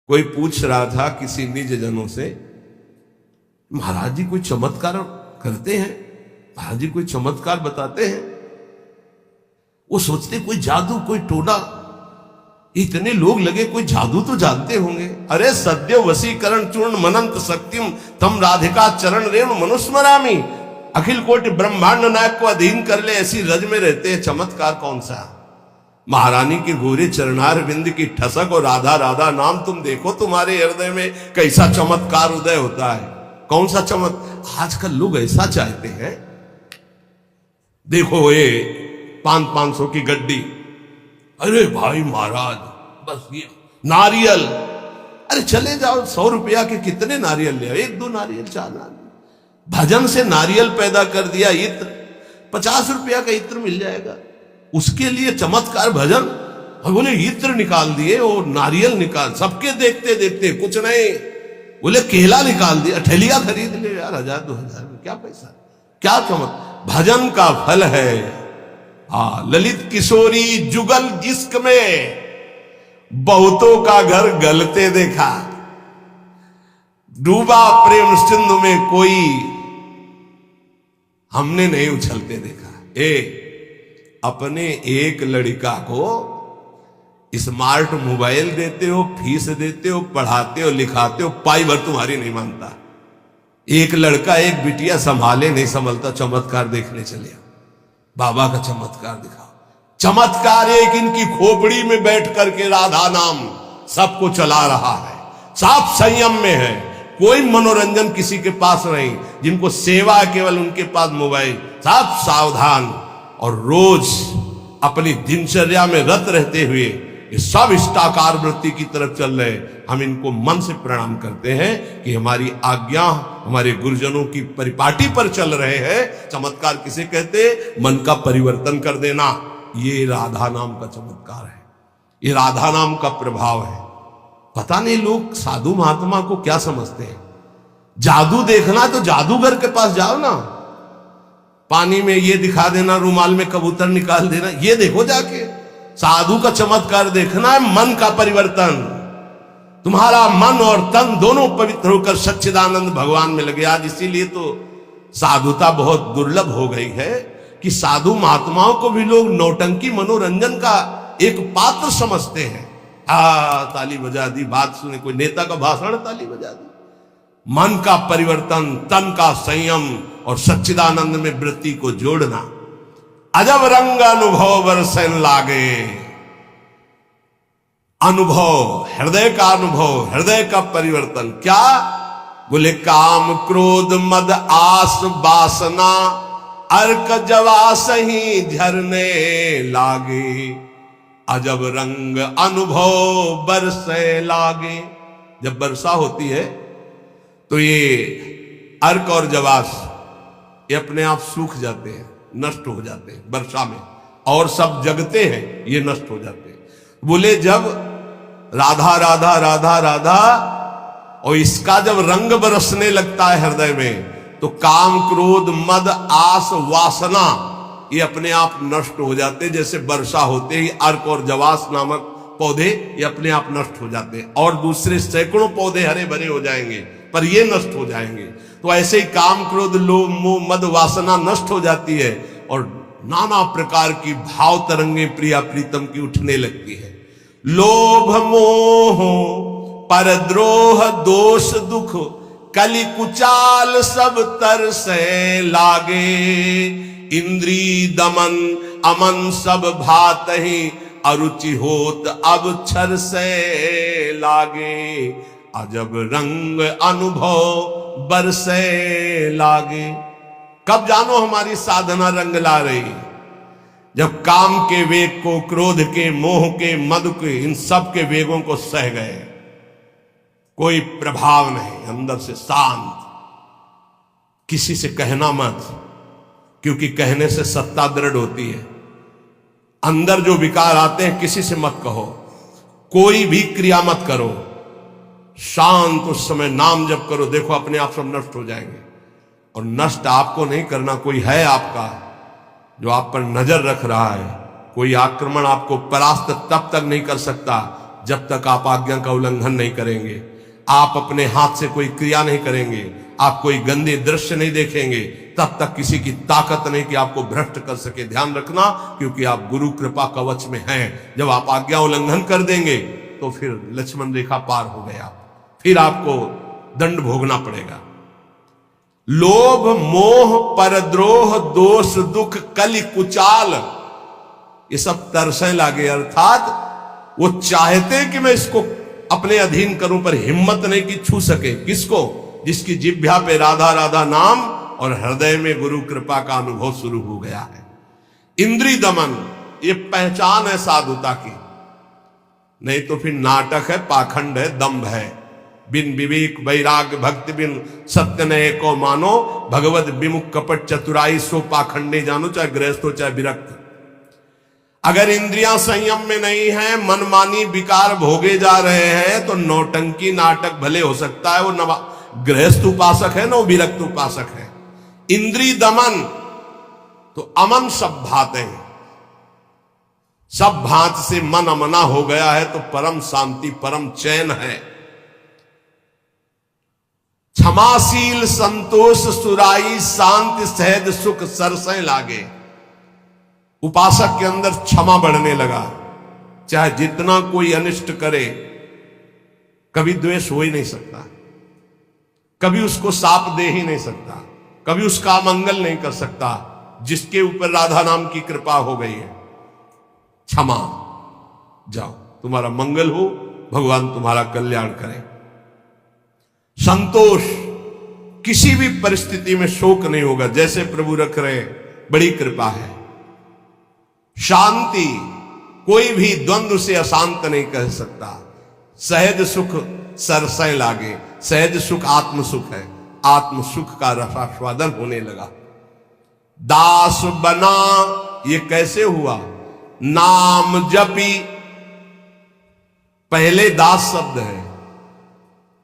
कोई पूछ रहा था किसी निज जनों से, महाराज जी कोई चमत्कार करते हैं, महाराज जी कोई चमत्कार बताते हैं? वो सोचते कोई जादू कोई टोना, इतने लोग लगे कोई जादू तो जानते होंगे। अरे सद्य वशीकरण चूर्ण मनंत शक्तिम तम राधिका चरण रेणु मनुस्मरामी, अखिल कोटि ब्रह्मांड नायक को अधीन कर ले ऐसी रज में रहते हैं, चमत्कार कौन सा? महारानी के गोरे चरणार बिंद की ठसक और राधा राधा नाम तुम देखो, तुम्हारे हृदय में कैसा चमत्कार उदय होता है। कौन सा आजकल लोग ऐसा चाहते हैं। देखो ये 500 की गड्डी, अरे भाई महाराज बस ये नारियल, अरे चले जाओ 100 रुपया के कितने नारियल ले, 1-2 नारियल 4 नारियल, भजन से नारियल पैदा कर दिया, इत्र 50 रुपया का इत्र मिल जाएगा, उसके लिए चमत्कार भजन। और बोले इत्र निकाल दिए और नारियल निकाल, सबके देखते देखते कुछ नहीं, बोले केला निकाल दिया, ठेलिया खरीद ले यार 1000-2000 में, क्या पैसा, क्या भजन का फल है। ललित किशोरी जुगल जिस्क में बहुतों का घर गलते देखा, डूबा प्रेम सिंधु में कोई हमने नहीं उछलते देखा। अपने एक लड़का को स्मार्ट मोबाइल देते हो, फीस देते हो, पढ़ाते हो, लिखाते हो, पाई भर तुम्हारी नहीं मानता। एक लड़का एक बिटिया संभाले नहीं संभलता, चमत्कार देखने चले बाबा का चमत्कार दिखाओ। चमत्कार एक इनकी खोपड़ी में बैठ करके राधा नाम सबको चला रहा है, साफ संयम में है, कोई मनोरंजन किसी के पास नहीं, जिनको सेवा है केवल उनके पास मोबाइल, साफ सावधान और रोज अपनी दिनचर्या में रत रहते हुए ये सब इष्टाकार वृत्ति की तरफ चल रहे। हम इनको मन से प्रणाम करते हैं कि हमारी आज्ञा हमारे गुरुजनों की परिपाटी पर चल रहे हैं। चमत्कार किसे कहते? मन का परिवर्तन कर देना, ये राधा नाम का चमत्कार है, ये राधा नाम का प्रभाव है। पता नहीं लोग साधु महात्मा को क्या समझते हैं। जादू देखना तो जादूगर के पास जाओ ना, पानी में ये दिखा देना, रुमाल में कबूतर निकाल देना, ये देखो जाके। साधु का चमत्कार देखना है मन का परिवर्तन, तुम्हारा मन और तन दोनों पवित्र होकर सच्चिदानंद भगवान में लगे। आज इसीलिए तो साधुता बहुत दुर्लभ हो गई है कि साधु महात्माओं को भी लोग नौटंकी मनोरंजन का एक पात्र समझते हैं। ताली बजा दी, बात सुने, कोई नेता का भाषण, ताली बजा दी। मन का परिवर्तन, तन का संयम और सच्चिदानंद में वृत्ति को जोड़ना। अजब रंग अनुभव बरसन लागे, अनुभव हृदय का अनुभव, हृदय का परिवर्तन क्या? बोले काम क्रोध मद आस वासना अर्क जवास ही झरने लागे, अजब रंग अनुभव बरसे लागे। जब वर्षा होती है तो ये अर्क और जवास ये अपने आप सूख जाते हैं, नष्ट हो जाते हैं वर्षा में, और सब जगते हैं, ये नष्ट हो जाते हैं। बोले जब राधा राधा राधा राधा और इसका जब रंग बरसने लगता है हृदय में, तो काम क्रोध मद आस वासना ये अपने आप नष्ट हो जाते हैं। जैसे वर्षा होते ही अर्क और जवास नामक पौधे ये अपने आप नष्ट हो जाते हैं, और दूसरे सैकड़ों पौधे हरे भरे हो जाएंगे, पर ये नष्ट हो जाएंगे। तो ऐसे ही काम क्रोध लोभ मोह मद वासना नष्ट हो जाती है, और नाना प्रकार की भाव तरंगे प्रिया प्रीतम की उठने लगती है। लोभ मोह परद्रोह दोष दुख कलि कुचाल सब तरसे लागे, इंद्री दमन अमन सब भात ही अरुचि होत अब छर से लागे, अजब रंग अनुभव बरसे लागे। कब जानो हमारी साधना रंग ला रही? जब काम के वेग को, क्रोध के, मोह के, मद के, इन सब के वेगों को सह गए, कोई प्रभाव नहीं, अंदर से शांत। किसी से कहना मत, क्योंकि कहने से सत्ता दृढ़ होती है। अंदर जो विकार आते हैं किसी से मत कहो, कोई भी क्रिया मत करो, शांत उस समय नाम जप करो, देखो अपने आप सब नष्ट हो जाएंगे। और नष्ट आपको नहीं करना, कोई है आपका जो आप पर नजर रख रहा है। कोई आक्रमण आपको परास्त तब तक नहीं कर सकता जब तक आप आज्ञा का उल्लंघन नहीं करेंगे, आप अपने हाथ से कोई क्रिया नहीं करेंगे, आप कोई गंदे दृश्य नहीं देखेंगे, तब तक किसी की ताकत नहीं कि आपको भ्रष्ट कर सके। ध्यान रखना, क्योंकि आप गुरु कृपा कवच में हैं। जब आप आज्ञा उल्लंघन कर देंगे तो फिर लक्ष्मण रेखा पार हो गया, फिर आपको दंड भोगना पड़ेगा। लोभ मोह परद्रोह दोष दुख कलि कुचाल, ये सब तरसें लागे, अर्थात वो चाहते कि मैं इसको अपने अधीन करूं, पर हिम्मत नहीं कि छू सके। किसको? जिसकी जिह्वा पे राधा राधा नाम और हृदय में गुरु कृपा का अनुभव शुरू हो गया है। इंद्रिय दमन, ये पहचान है साधुता की, नहीं तो फिर नाटक है, पाखंड है, दंभ है। बिन विवेक वैराग्य भक्ति बिन सत्य नये को मानो, भगवत विमुख कपट चतुराई सो पाखंडे जानो, चाहे गृहस्थ हो चाहे विरक्त। अगर इंद्रियां संयम में नहीं है, मनमानी विकार भोगे जा रहे हैं, तो नौटंकी नाटक भले हो सकता है, वो गृहस्थ उपासक है, न विरक्त उपासक है। इंद्रिय दमन तो अमन सब भाते हैं, सब भांत से मन अमना हो गया है तो परम शांति परम चैन है। क्षमाशील संतोष सुराई शांति सहज सुख सरसें लागे। उपासक के अंदर क्षमा बढ़ने लगा, चाहे जितना कोई अनिष्ट करे, कभी द्वेष हो ही नहीं सकता, कभी उसको साप दे ही नहीं सकता, कभी उसका मंगल नहीं कर सकता, जिसके ऊपर राधा नाम की कृपा हो गई है। क्षमा, जाओ, तुम्हारा मंगल हो, भगवान तुम्हारा कल्याण करें। संतोष, किसी भी परिस्थिति में शोक नहीं होगा, जैसे प्रभु रख रहे, बड़ी कृपा है। शांति, कोई भी द्वंद्व से अशांत नहीं कह सकता। सहज सुख सरसें लागे, सहज सुख आत्म सुख है, आत्म सुख का रसास्वादन होने लगा। दास बना, ये कैसे हुआ? नाम जपी, पहले दास शब्द है,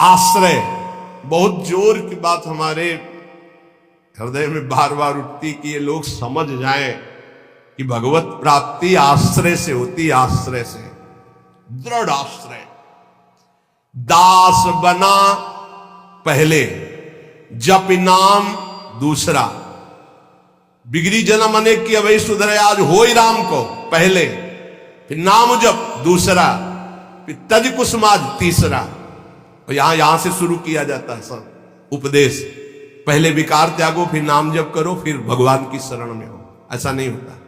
आश्रय। बहुत जोर की बात हमारे हृदय में बार बार उठती कि ये लोग समझ जाएं कि भगवत प्राप्ति आश्रय से होती, आश्रय से, दृढ़ आश्रय। दास बना पहले, जप नाम दूसरा। बिगड़ी जन्म अनेक की अवै सुधरे आज हो ही राम को पहले, फिर नाम जप दूसरा, फिर तज कुसुमाज तीसरा। और यहां से शुरू किया जाता है सब उपदेश। पहले विकार त्यागो, फिर नाम जप करो, फिर भगवान की शरण में हो। ऐसा नहीं होता,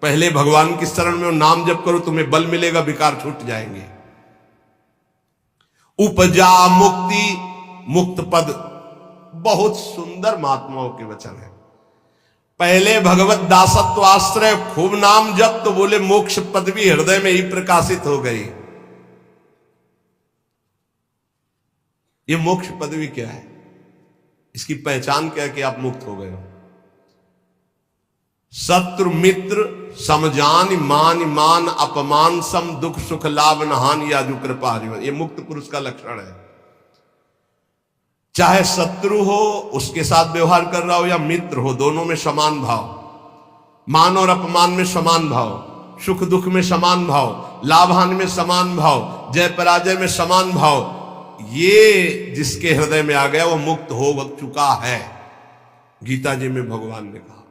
पहले भगवान की शरण में हो, नाम जप करो, तुम्हें बल मिलेगा, विकार छूट जाएंगे। उपजा मुक्ति, मुक्त पद, बहुत सुंदर महात्माओं के वचन है। पहले भगवत दासत्व आश्रय, खूब नाम जप, तो बोले मोक्ष पदवी हृदय में ही प्रकाशित हो गई। ये मोक्ष पदवी क्या है? इसकी पहचान क्या है कि आप मुक्त हो गए हो? शत्रु मित्र समजान मान मान अपमान सम दुख सुख लाभ न हानि याजु कृपा हरिवन, ये मुक्त पुरुष का लक्षण है। चाहे शत्रु हो उसके साथ व्यवहार कर रहा हो, या मित्र हो, दोनों में समान भाव, मान और अपमान में समान भाव, सुख दुख में समान भाव, लाभ हानि में समान भाव, जय पराजय में समान भाव। ये जिसके हृदय में आ गया वो मुक्त हो चुका है। गीता जी में भगवान ने कहा,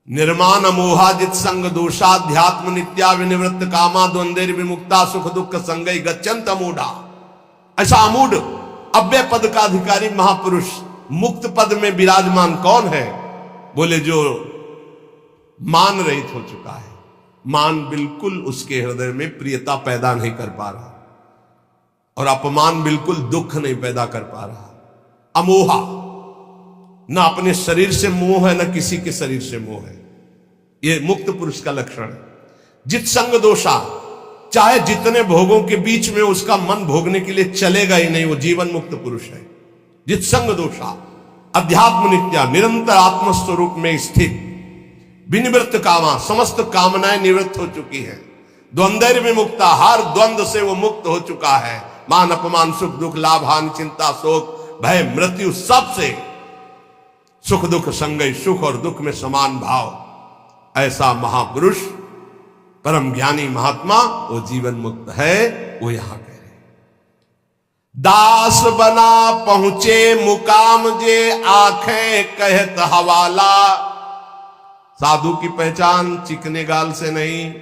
निर्माण मोहाजित संग दोषाध्यात्म नित्या विनिवृत्त कामा द्वंद्वेर विमुक्ता सुख दुख संगई गच्छन्त अमूढ़ा। ऐसा अमूढ़ अव्यय पद का अधिकारी महापुरुष मुक्त पद में विराजमान कौन है? बोले जो मान रहित हो चुका है। मान बिल्कुल उसके हृदय में प्रियता पैदा नहीं कर पा रहा, और अपमान बिल्कुल दुख नहीं पैदा कर पा रहा। अमोहा, ना अपने शरीर से मोह है, ना किसी के शरीर से मोह है। यह मुक्त पुरुष का लक्षण है। जित संग दोषा, चाहे जितने भोगों के बीच में उसका मन भोगने के लिए चलेगा ही नहीं, वो जीवन मुक्त पुरुष है। जित संग दोषा, अध्यात्म नित्या, निरंतर आत्मस्वरूप में स्थित, विनिवृत्त कामा, समस्त कामनाएं निवृत्त हो चुकी है। द्वंद्व विमुक्ता, हर द्वंद्व से वो मुक्त हो चुका है। मान अपमान सुख दुख लाभ हानि चिंता शोक भय मृत्यु, सबसे सुख दुख संगय, सुख और दुख में समान भाव। ऐसा महापुरुष परम ज्ञानी महात्मा वो जीवन मुक्त है, वो यहां कह रहे। दास बना पहुंचे मुकाम जे आंखें कहत हवाला। साधु की पहचान चिकने गाल से नहीं,